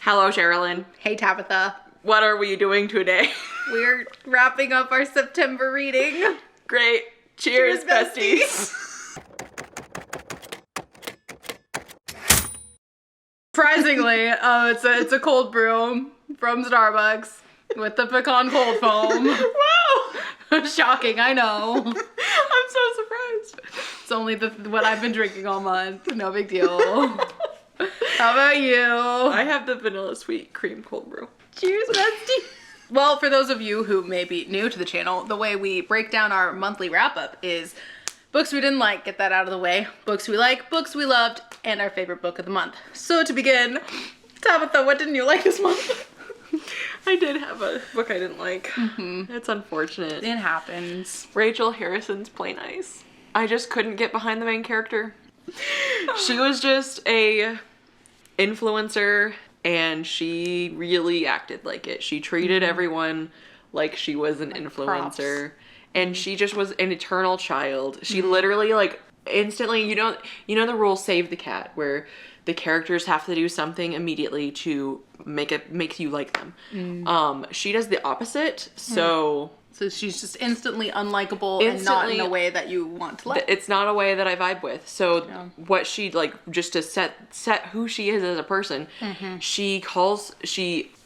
Hello, Sharilyn. Hey, Tabatha. What are we doing today? We're wrapping up our September reading. Great. Cheers, besties. Surprisingly, it's a cold brew from Starbucks with the pecan cold foam. Wow. Shocking, I know. I'm so surprised. It's only what I've been drinking all month. No big deal. How about you? I have the vanilla sweet cream cold brew. Cheers, bestie. Well, for those of you who may be new to the channel, the way we break down our monthly wrap-up is books we didn't like, get that out of the way, books we like, books we loved, and our favorite book of the month. So to begin, Tabatha, what didn't you like this month? I did have a book I didn't like. It's unfortunate. It happens. Rachel Harrison's Play Nice. I just couldn't get behind the main character. She was just a influencer and she really acted like it. She treated everyone like she was an influencer. Props. And she just was an eternal child. She literally like instantly, you know the rule Save the Cat, where the characters have to do something immediately to make you like them. She does the opposite. So she's just instantly unlikable and not in a way that you want to like. It's not a way that I vibe with. So what she like, just to set who she is as a person, she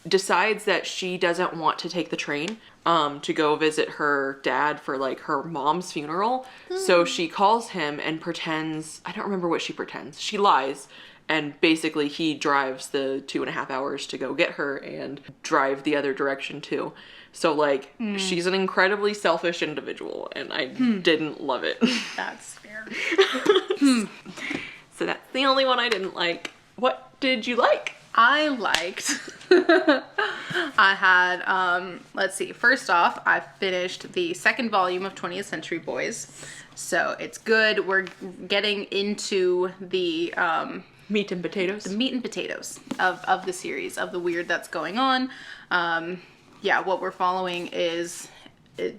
decides that she doesn't want to take the train to go visit her dad for like her mom's funeral. So she calls him and pretends, I don't remember what she pretends. She lies. And basically he drives the 2.5 hours to go get her and drive the other direction too. So like, she's an incredibly selfish individual and I didn't love it. That's fair. So that's the only one I didn't like. What did you like? I liked, I had, let's see, first off, I finished the second volume of 20th Century Boys. So it's good. We're getting into the, meat and potatoes. The meat and potatoes of the series, of the weird that's going on. Yeah, what we're following is the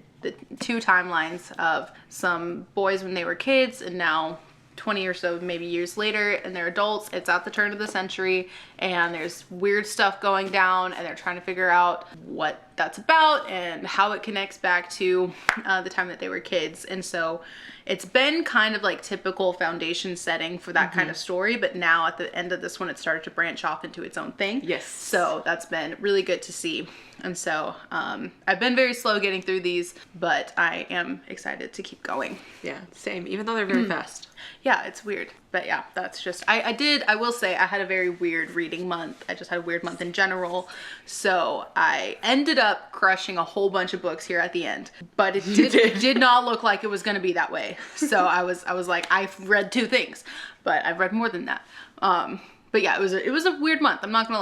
two timelines of some boys when they were kids and now 20 or so maybe years later and they're adults. It's at the turn of the century and there's weird stuff going down and they're trying to figure out what that's about and how it connects back to the time that they were kids. And so it's been kind of like typical foundation setting for that kind of story, but now at the end of this one it started to branch off into its own thing. Yes. So that's been really good to see. And so I've been very slow getting through these, but I am excited to keep going. Yeah, same, even though they're very fast. Yeah, it's weird. But yeah, that's just, I will say I had a very weird reading month. I just had a weird month in general. So I ended up crushing a whole bunch of books here at the end, but it did not look like it was going to be that way. So I was like, I've read 2 things, but I've read more than that. But yeah, it was a weird month. I'm not going to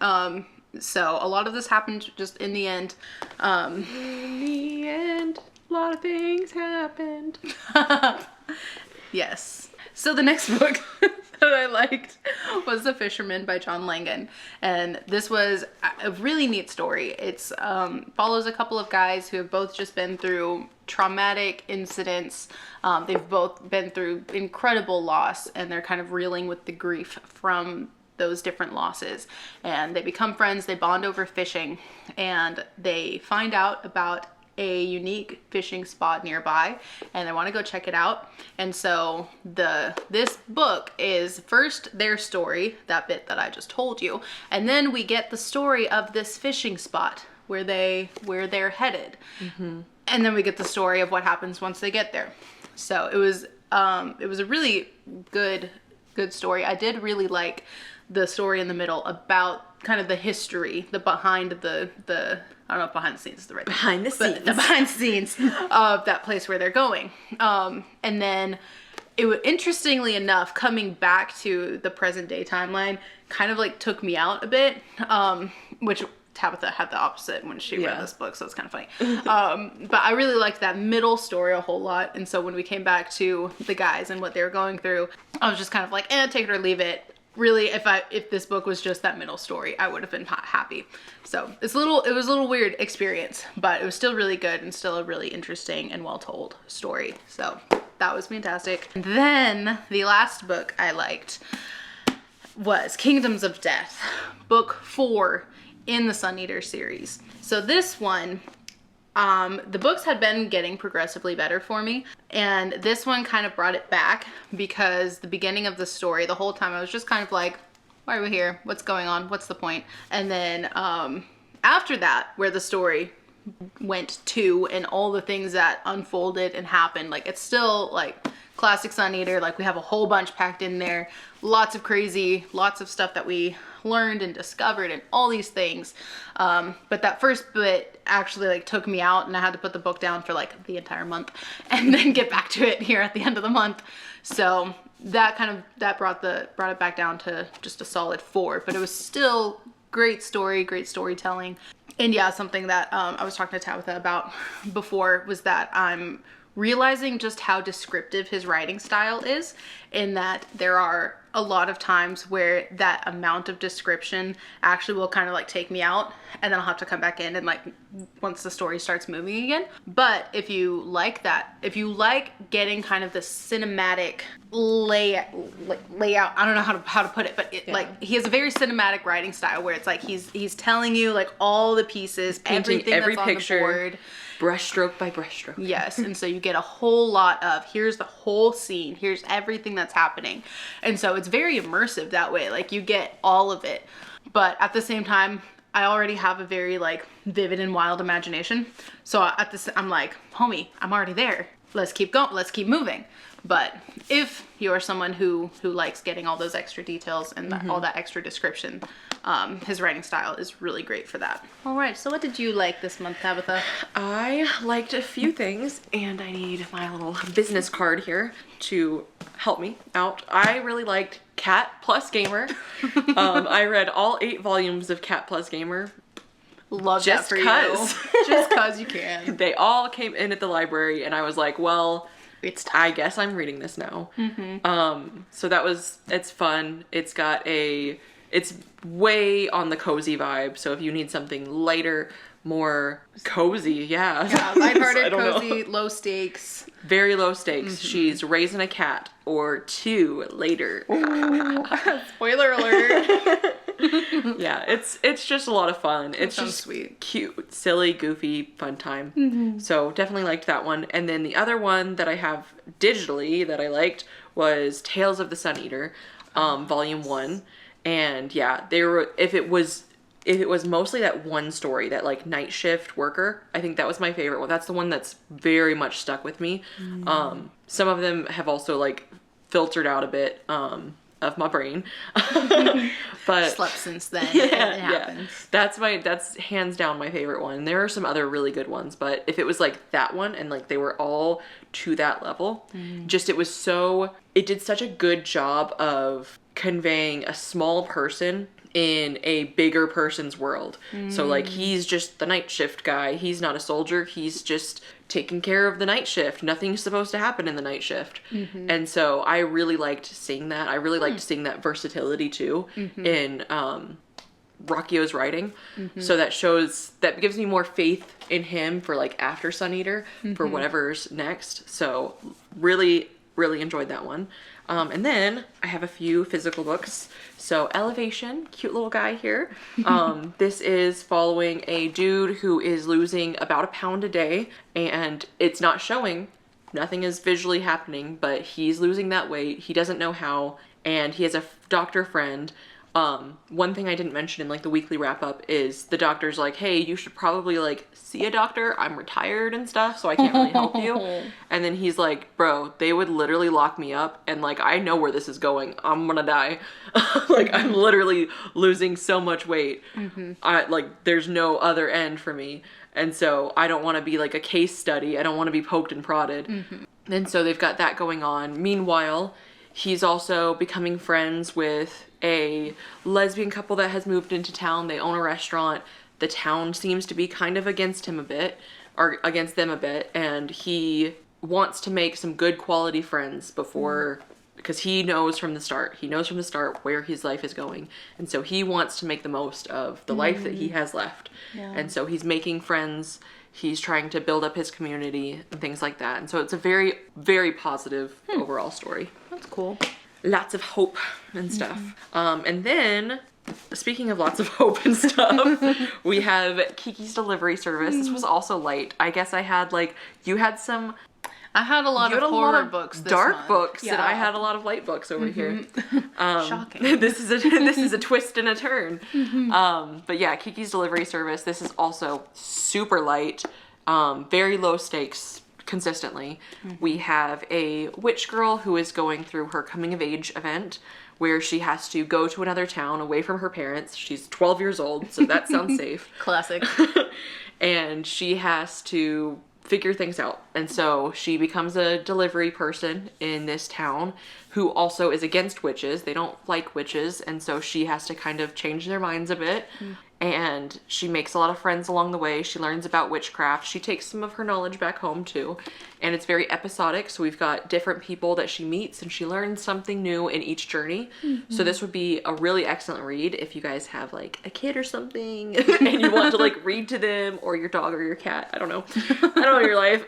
lie. So a lot of this happened just in the end. In the end, a lot of things happened. Yes. So the next book that I liked was The Fisherman by John Langan. And this was a really neat story. It's follows a couple of guys who have both just been through traumatic incidents. They've both been through incredible loss and they're kind of reeling with the grief from those different losses. And they become friends, they bond over fishing, and they find out about a unique fishing spot nearby and they want to go check it out. And so this book is first their story, that bit that I just told you, and then we get the story of this fishing spot where they're headed. And then we get the story of what happens once they get there. So it was a really good story. I did really like the story in the middle about kind of the history, the behind the I don't know if behind the scenes is the right Behind the scenes. but the behind the scenes of that place where they're going. And then it would, interestingly enough, coming back to the present day timeline kind of like took me out a bit, which Tabatha had the opposite when she read this book, so it's kind of funny. But I really liked that middle story a whole lot. And so when we came back to the guys and what they were going through, I was just kind of like, take it or leave it. Really, if this book was just that middle story, I would have been happy. So it was a little weird experience, but it was still really good and still a really interesting and well told story. So that was fantastic. And then the last book I liked was Kingdoms of Death, book 4 in the Sun Eater series. So this one, the books had been getting progressively better for me, and this one kind of brought it back, because the beginning of the story, the whole time I was just kind of like, why are we here? What's going on? What's the point? And then after that, where the story went to and all the things that unfolded and happened, like, it's still like classic Sun Eater. Like, we have a whole bunch packed in there, lots of crazy, lots of stuff that we learned and discovered and all these things, but that first bit actually like took me out, and I had to put the book down for like the entire month and then get back to it here at the end of the month. So that brought it back down to just a solid 4, but it was still great story, great storytelling. And yeah, something that I was talking to Tabatha about before was that I'm realizing just how descriptive his writing style is, in that there are a lot of times where that amount of description actually will kind of like take me out, and then I'll have to come back in and like once the story starts moving again. But if you like that, if you like getting kind of the cinematic layout, I don't know how to put it, but like, he has a very cinematic writing style where it's like he's telling you like all the pieces, everything every that's picture, on the board, brushstroke by brushstroke. Yes, and so you get a whole lot of, here's the whole scene, here's everything that's happening. And so it's very immersive that way, like you get all of it. But at the same time, I already have a very like vivid and wild imagination. So I'm like, homie, I'm already there. Let's keep going, let's keep moving. But if you're someone who likes getting all those extra details and all that extra description, his writing style is really great for that. All right, so what did you like this month, Tabatha? I liked a few things, and I need my little business card here to help me out. I really liked Cat Plus Gamer. I read all 8 volumes of Cat Plus Gamer. Love that for you. Just cause you can. They all came in at the library, and I was like, well, I guess I'm reading this now. So it's fun. It's way on the cozy vibe. So if you need something lighter, more cozy, yeah, lighthearted, cozy, low stakes. Very low stakes. She's raising a cat or 2 later. Spoiler alert. Yeah, it's just a lot of fun. It's just sweet, cute, silly, goofy, fun time. So definitely liked that one. And then the other one that I have digitally that I liked was Tales of the Sun Eater, volume 1. And yeah, if it was mostly that one story, that like night shift worker, I think that was my favorite one. That's the one that's very much stuck with me. Some of them have also like filtered out a bit of my brain. But slept since then. It happens. That's hands down my favorite one. There are some other really good ones, but if it was like that one and like they were all to that level, it did such a good job of conveying a small person in a bigger person's world. So like, he's just the night shift guy. He's not a soldier. He's just taking care of the night shift. Nothing's supposed to happen in the night shift. And so I really liked seeing that. I really liked seeing that versatility too in Rockio's writing. So that gives me more faith in him for like after Sun Eater, for whatever's next. So really, really enjoyed that one. And then I have a few physical books. So Elevation, cute little guy here. This is following a dude who is losing about 1 pound a day, and it's not showing. Nothing is visually happening, but he's losing that weight. He doesn't know how, and he has a doctor friend. One thing I didn't mention in like the weekly wrap up is the doctor's like, hey, you should probably like see a doctor. I'm retired and stuff, so I can't really help you. And then he's like, bro, they would literally lock me up, and like, I know where this is going. I'm gonna die. Like, I'm literally losing so much weight. There's no other end for me. And so I don't want to be like a case study. I don't want to be poked and prodded. And so they've got that going on. Meanwhile, he's also becoming friends with a lesbian couple that has moved into town. They own a restaurant. The town seems to be kind of against him a bit, or against them a bit, and he wants to make some good quality friends before, because he knows from the start where his life is going, and so he wants to make the most of the life that he has left. And so he's making friends. He's trying to build up his community and things like that. And so it's a very, very positive overall story. That's cool. lots of hope and stuff. And then, speaking of lots of hope and stuff, we have Kiki's Delivery Service. This was also light. I guess I had you had some... I had a lot of horror books this dark month. books, yeah. and I had a lot of light books over here. Shocking. This is a twist and a turn. But yeah, Kiki's Delivery Service. This is also super light, very low stakes consistently. We have a witch girl who is going through her coming of age event, where she has to go to another town away from her parents. She's 12 years old, so that sounds safe. Classic. And she has to figure things out. And so she becomes a delivery person in this town who also is against witches. They don't like witches, and so she has to kind of change their minds a bit. And she makes a lot of friends along the way. She learns about witchcraft. She takes some of her knowledge back home too. And it's very episodic, so we've got different people that she meets, and she learns something new in each journey. So this would be a really excellent read if you guys have a kid or something and you want to read to them, or your dog or your cat. I don't know. I don't know your life.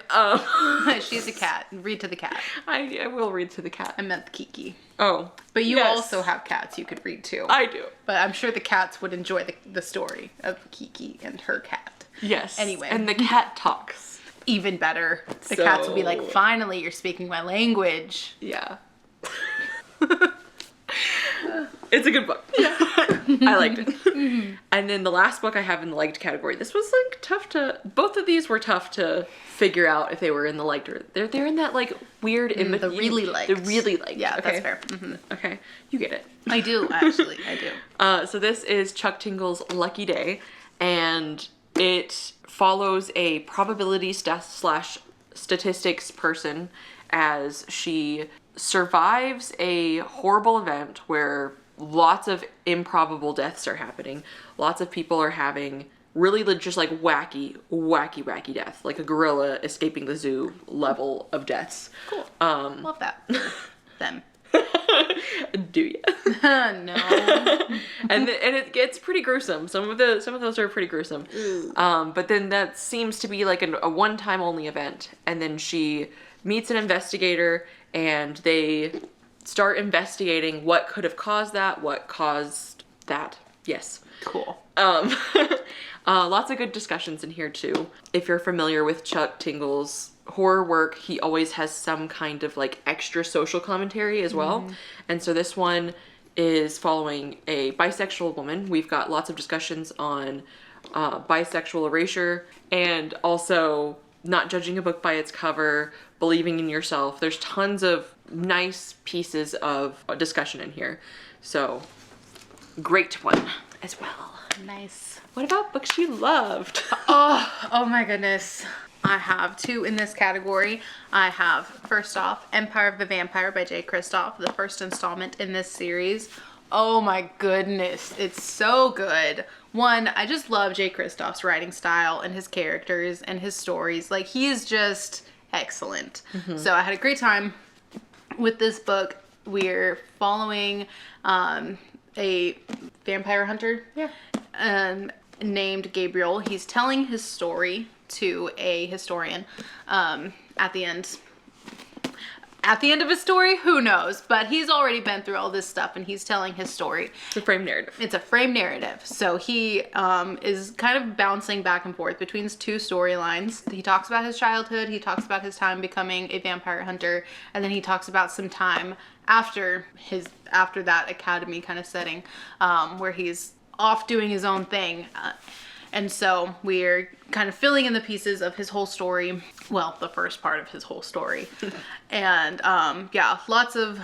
She's a cat. Read to the cat. I will read to the cat. I meant Kiki. Oh. But you yes. also have cats you could read to. I do. But I'm sure the cats would enjoy the story of Kiki and her cat. Yes. Anyway. And the cat talks. Even better. The cats will be like, finally, you're speaking my language. Yeah. It's a good book. Yeah. I liked it. And then the last book I have in the liked category. This was tough to... Both of these were tough to figure out if they were in the liked or... They're in that weird... the really liked. The really liked. Yeah, okay? that's fair. Mm-hmm. Okay. You get it. I do, actually. I do. So this is Chuck Tingle's Lucky Day. And it follows a probability slash statistics person as she survives a horrible event where lots of improbable deaths are happening. Lots of people are having really just wacky death, like a gorilla escaping the zoo level of deaths. Cool. Love that. Them. Do you? No. and it gets pretty gruesome. Some of those are pretty gruesome. But then that seems to be a one-time only event, and then she meets an investigator, and they start investigating what could have caused that, what caused that. Yes. Cool. Lots of good discussions in here too. If you're familiar with Chuck Tingle's horror work, he always has some kind of extra social commentary as well. And so this one is following a bisexual woman. We've got lots of discussions on bisexual erasure, and also not judging a book by its cover, believing in yourself. There's tons of nice pieces of discussion in here. So, great one as well. Nice. What about books you loved? Oh my goodness. I have two in this category. I have, first off, Empire of the Vampire by Jay Kristoff, the first installment in this series. Oh my goodness, it's so good. One, I just love Jay Kristoff's writing style and his characters and his stories. He is just excellent. So I had a great time with this book. We're following a vampire hunter named Gabriel. He's telling his story to a historian at the end. At the end of his story, who knows? But he's already been through all this stuff, and he's telling his story. It's a frame narrative. It's a frame narrative. So he is kind of bouncing back and forth between two storylines. He talks about his childhood, he talks about his time becoming a vampire hunter, and then he talks about some time after that academy kind of setting, where he's off doing his own thing. And so we're kind of filling in the pieces of his whole story. Well, the first part of his whole story. And yeah, lots of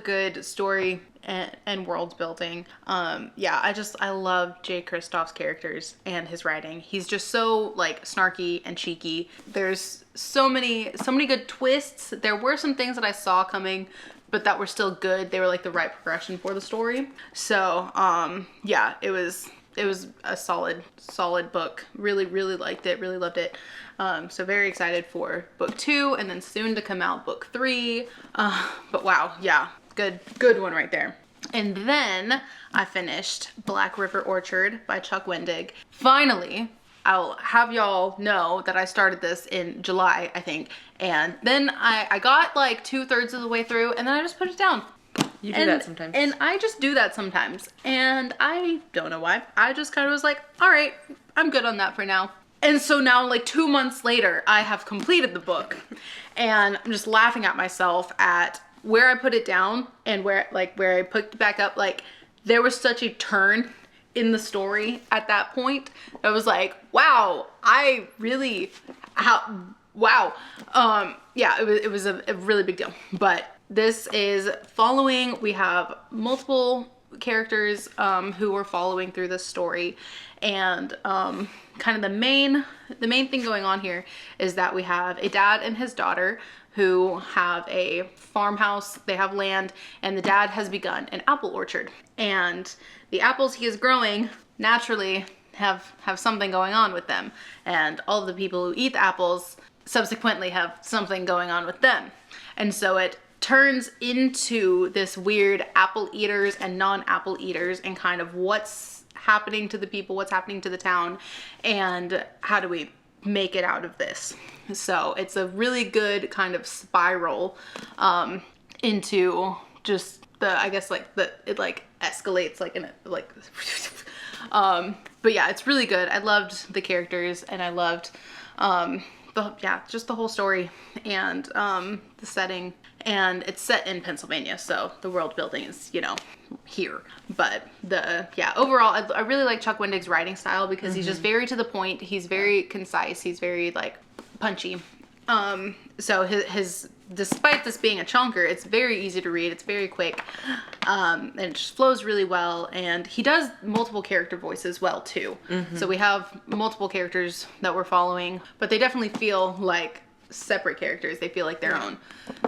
good story and world building. Yeah, I love Jay Kristoff's characters and his writing. He's just so snarky and cheeky. There's so many good twists. There were some things that I saw coming, but that were still good. They were the right progression for the story. So yeah, it was a solid book. Really liked it. Really loved it. So very excited for book 2, and then soon to come out book 3. But wow, yeah, good one right there. And then I finished Black River Orchard by Chuck Wendig. Finally, I'll have y'all know that I started this in July, I think. And then I got 2/3 of the way through, and then I just put it down. You do that sometimes. And I just do that sometimes. And I don't know why. I just kind of was like, all right, I'm good on that for now. And so now, like 2 months later, I have completed the book. And I'm just laughing at myself at where I put it down and where I picked it back up. Like, there was such a turn in the story at that point. I was like, wow, wow. Yeah, it was a really big deal. But this is following, we have multiple characters who we're following through this story. And kind of the main thing going on here is that we have a dad and his daughter who have a farmhouse, they have land, and the dad has begun an apple orchard. And the apples he is growing naturally have something going on with them. And all of the people who eat the apples subsequently have something going on with them. And so it turns into this weird apple eaters and non-apple eaters and kind of what's happening to the people, what's happening to the town, and how do we make it out of this. So it's a really good kind of spiral into just I guess like it like escalates like in a like but yeah, it's really good. I loved the characters and I loved just the whole story and the setting. And it's set in Pennsylvania, so the world building is, here. But overall, I really like Chuck Wendig's writing style because he's just very to the point. He's very concise. He's very, punchy. So his despite this being a chunker, it's very easy to read. It's very quick. And it just flows really well. And he does multiple character voices well, too. So we have multiple characters that we're following, but they definitely feel like separate characters. They feel like their own.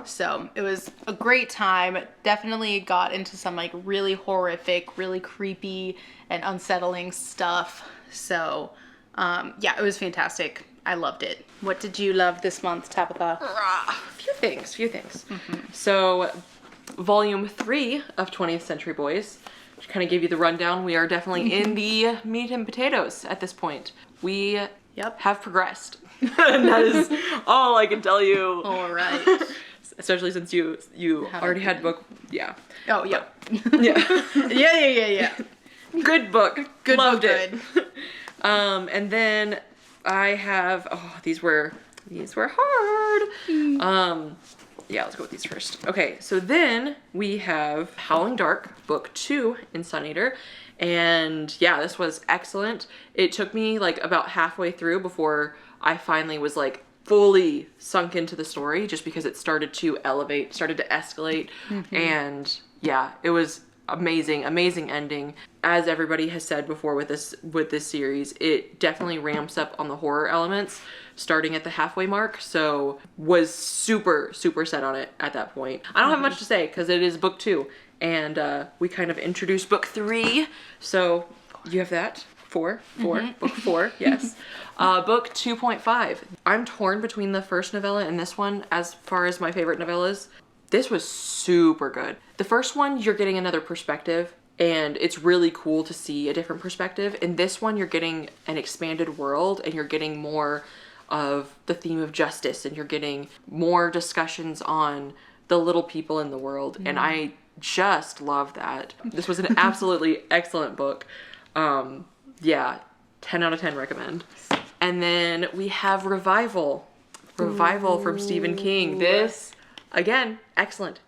So it was a great time. Definitely got into some really horrific, really creepy and unsettling stuff. So it was fantastic. I loved it. What did you love this month, Tabatha? A few things. So volume 3 of 20th Century Boys, which kind of gave you the rundown. We are definitely in the meat and potatoes at this point. We have progressed. And that is all I can tell you. All right. Especially since you already had book. Yeah. Oh, yeah. Yeah. Yeah. Good book. Loved it. Good. And then I have, these were hard. Let's go with these first. Okay, so then we have Howling Dark, book 2 in Sun Eater. And yeah, this was excellent. It took me about halfway through before I finally was fully sunk into the story, just because it started to escalate. And yeah, it was amazing ending. As everybody has said before with this series, it definitely ramps up on the horror elements starting at the halfway mark. So was super set on it at that point. I don't have much to say because it is book 2 and we kind of introduced book 3. So you have that. 4, book 4, yes. Book 2.5. I'm torn between the first novella and this one as far as my favorite novellas. This was super good. The first one, you're getting another perspective, and it's really cool to see a different perspective. In this one, you're getting an expanded world, and you're getting more of the theme of justice, and you're getting more discussions on the little people in the world, and I just love that. This was an absolutely excellent book. 10 out of 10 recommend. And then we have Revival from Stephen King. This, again, excellent.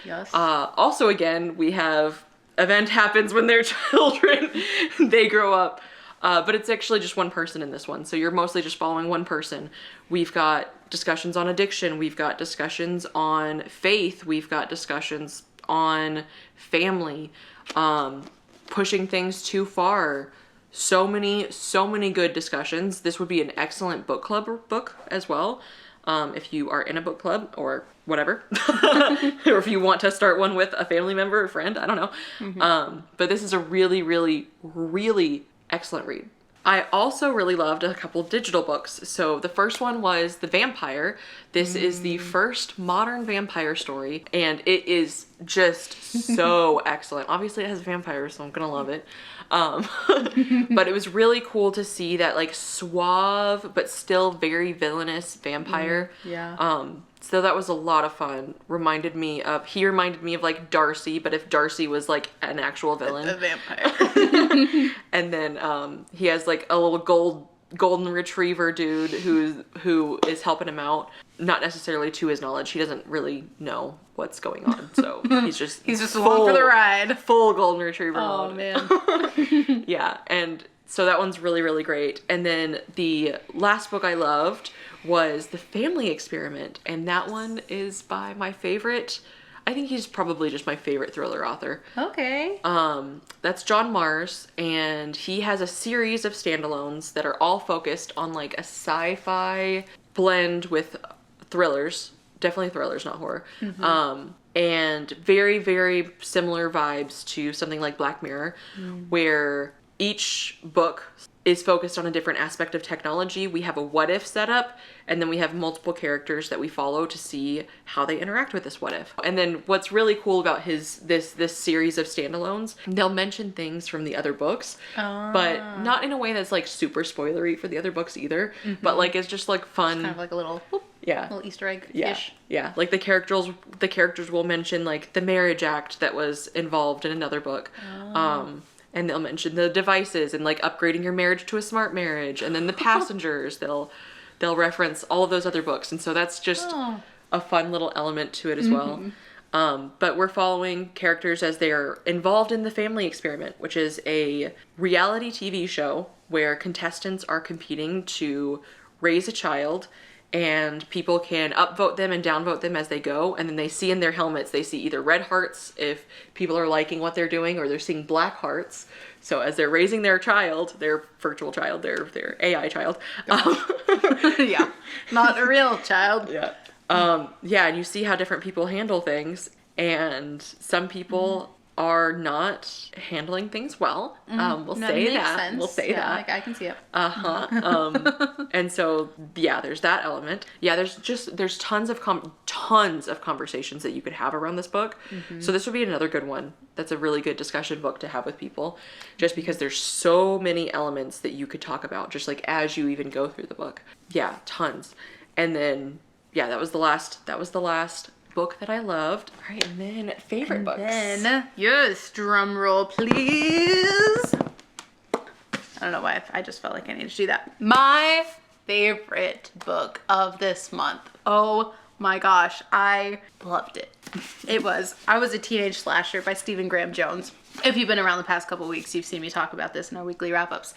Yes. Also, again, we have event happens when they're children. They grow up. But it's actually just one person in this one. So you're mostly just following one person. We've got discussions on addiction. We've got discussions on faith. We've got discussions on family. Pushing things too far. So many good discussions. This would be an excellent book club book as well. If you are in a book club or whatever, or if you want to start one with a family member or friend, I don't know. But this is a really excellent read. I also really loved a couple digital books. So the first one was The Vampire. This is the first modern vampire story, and it is just so excellent. Obviously it has vampires, so I'm gonna love it. But it was really cool to see that suave but still very villainous vampire. So that was a lot of fun. He reminded me of like Darcy, but if Darcy was like an actual villain. A vampire. And then he has like a little golden retriever dude who is helping him out. Not necessarily to his knowledge. He doesn't really know what's going on. So he's just along for the ride. Full golden retriever mode. Oh man. Yeah, and so that one's really, really great. And then the last book I loved was The Family Experiment, and that one is by my favorite. I think he's probably just my favorite thriller author. Okay. That's John Mars, and he has a series of standalones that are all focused on like a sci-fi blend with thrillers. Definitely thrillers, not horror. And very, very similar vibes to something like Black Mirror, where each book is focused on a different aspect of technology. We have a what if setup, and then we have multiple characters that we follow to see how they interact with this what if. And then what's really cool about this series of standalones, they'll mention things from the other books, but not in a way that's like super spoilery for the other books either. But like it's just like fun. Kind of like a little little Easter egg-ish. Yeah. Like the characters will mention like the marriage act that was involved in another book. And they'll mention the devices and like upgrading your marriage to a smart marriage, and then the passengers, they'll reference all of those other books. And so that's just a fun little element to it as well. But we're following characters as they are involved in The Family Experiment, which is a reality TV show where contestants are competing to raise a child, and people can upvote them and downvote them as they go. And then they see in their helmets, they see either red hearts if people are liking what they're doing, or they're seeing black hearts. So as they're raising their child, their virtual child, their AI child. Yeah, not a real child. Yeah. And you see how different people handle things. And some people are not handling things well. We'll say that. We'll say that. Like I can see it. And so, yeah, there's that element. Yeah, there's tons of conversations that you could have around this book. So this would be another good one. That's a really good discussion book to have with people, just because there's so many elements that you could talk about, just like as you even go through the book. Yeah, tons. And then, yeah, that was the last book that I loved. All right, and then favorite books. Then, yes, drum roll, please. I don't know why, I just felt like I needed to do that. My favorite book of this month. Oh my gosh, I loved it. I Was a Teenage Slasher by Stephen Graham Jones. If you've been around the past couple weeks, you've seen me talk about this in our weekly wrap-ups.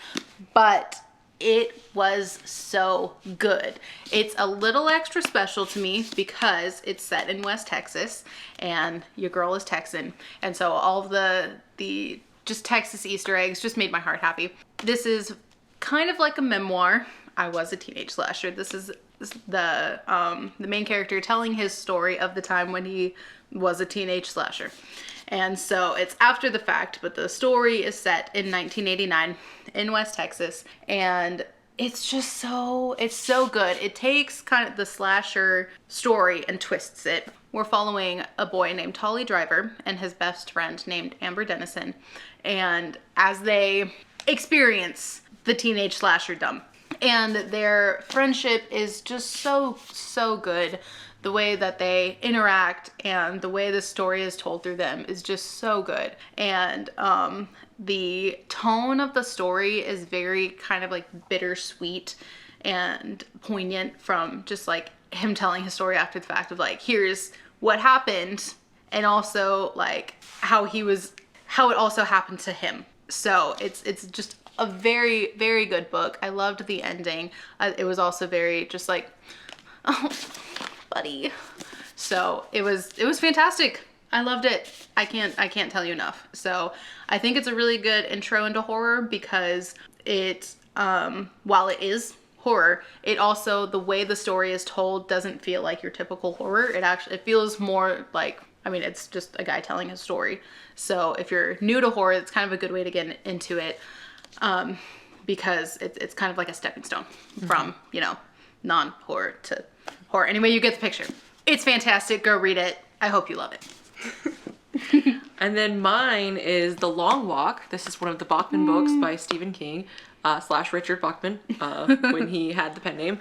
But it was so good. It's a little extra special to me because it's set in West Texas, and your girl is Texan. And so all of the just Texas Easter eggs just made my heart happy. This is kind of like a memoir. I was a teenage slasher. This is the main character telling his story of the time when he was a teenage slasher. And so it's after the fact, but the story is set in 1989 in West Texas. And it's just it's so good. It takes kind of the slasher story and twists it. We're following a boy named Tolly Driver and his best friend named Amber Dennison. And as they experience the teenage slasherdom, and their friendship is just so good. The way that they interact and the way the story is told through them is just so good. And the tone of the story is very kind of like bittersweet and poignant, from just like him telling his story after the fact of like, here's what happened, and also like how it also happened to him. So it's just a very, very good book. I loved the ending. It was also very just like, oh, buddy. So it was fantastic. I loved it. I can't tell you enough. So I think it's a really good intro into horror, because it while it is horror, it also, the way the story is told doesn't feel like your typical horror. It feels more like, I mean, it's just a guy telling his story. So if you're new to horror, it's kind of a good way to get into it, because it's kind of like a stepping stone from, non-horror to horror. Anyway, you get the picture. It's fantastic. Go read it. I hope you love it. And then mine is The Long Walk. This is one of the Bachman books by Stephen King / Richard Bachman, when he had the pen name.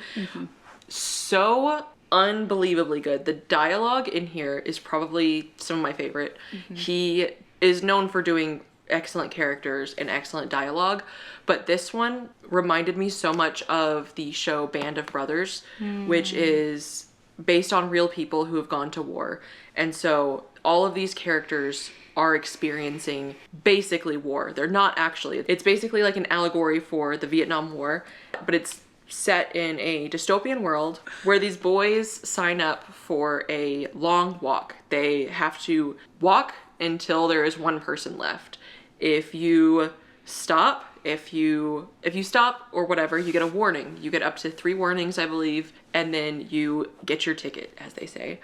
So unbelievably good. The dialogue in here is probably some of my favorite. He is known for doing excellent characters and excellent dialogue, but this one reminded me so much of the show Band of Brothers, which is based on real people who have gone to war. And so all of these characters are experiencing basically war. They're not actually. It's basically like an allegory for the Vietnam War, but it's set in a dystopian world where these boys sign up for a long walk. They have to walk until there is one person left. If you stop, if you stop or whatever, you get a warning. You get up to 3 warnings, I believe, and then you get your ticket, as they say.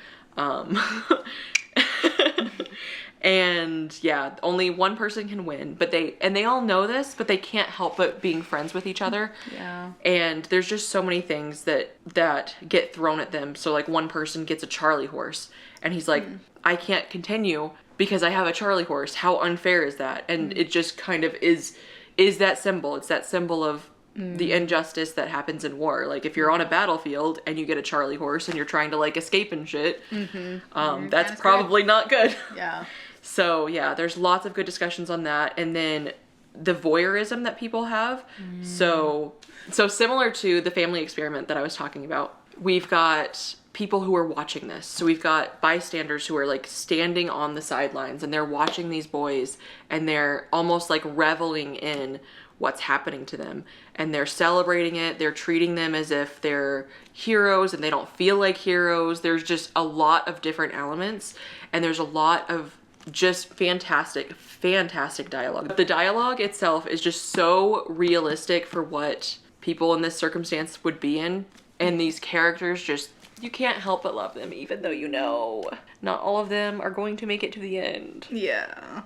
And yeah, only one person can win, but they all know this, but they can't help but being friends with each other. Yeah. And there's just so many things that get thrown at them. So like one person gets a Charlie horse and he's like, I can't continue because I have a Charlie horse. How unfair is that? And it just kind of is that symbol. It's that symbol of the injustice that happens in war. Like if you're on a battlefield and you get a Charlie horse and you're trying to like escape and shit, that's probably not good. Yeah. So yeah, there's lots of good discussions on that. And then the voyeurism that people have. So similar to the family experiment that I was talking about, we've got people who are watching this. So we've got bystanders who are like standing on the sidelines and they're watching these boys and they're almost like reveling in what's happening to them. And they're celebrating it. They're treating them as if they're heroes and they don't feel like heroes. There's just a lot of different elements and there's a lot of just fantastic dialogue. The dialogue itself is just so realistic for what people in this circumstance would be in. And these characters just, you can't help but love them, even though you know not all of them are going to make it to the end. Yeah.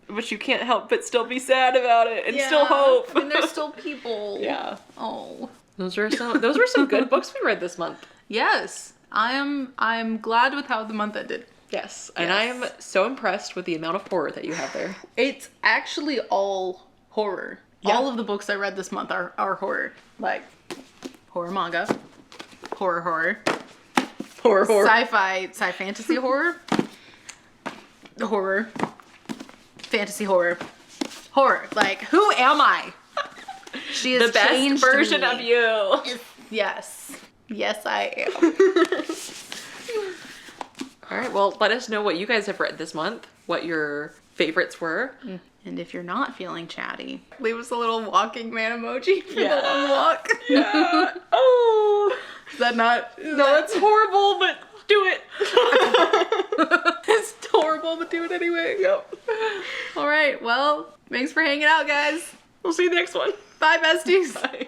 But you can't help but still be sad about it and still hope. And they're still people. Yeah. Oh. Those were some good books we read this month. Yes. I'm glad with how the month ended. Yes. And I am so impressed with the amount of horror that you have there. It's actually all horror. Yeah. All of the books I read this month are horror. Like horror manga, horror, sci-fi, fantasy horror, fantasy horror. Like, who am I? She is the best version of you. Yes, I am. All right, well, let us know what you guys have read this month, what your favorites were. And if you're not feeling chatty, leave us a little walking man emoji for the long walk. Yeah. Oh. Is that not? That's horrible, but do it. It's horrible, but do it anyway. Yep. All right, well, thanks for hanging out, guys. We'll see you next one. Bye, besties. Bye.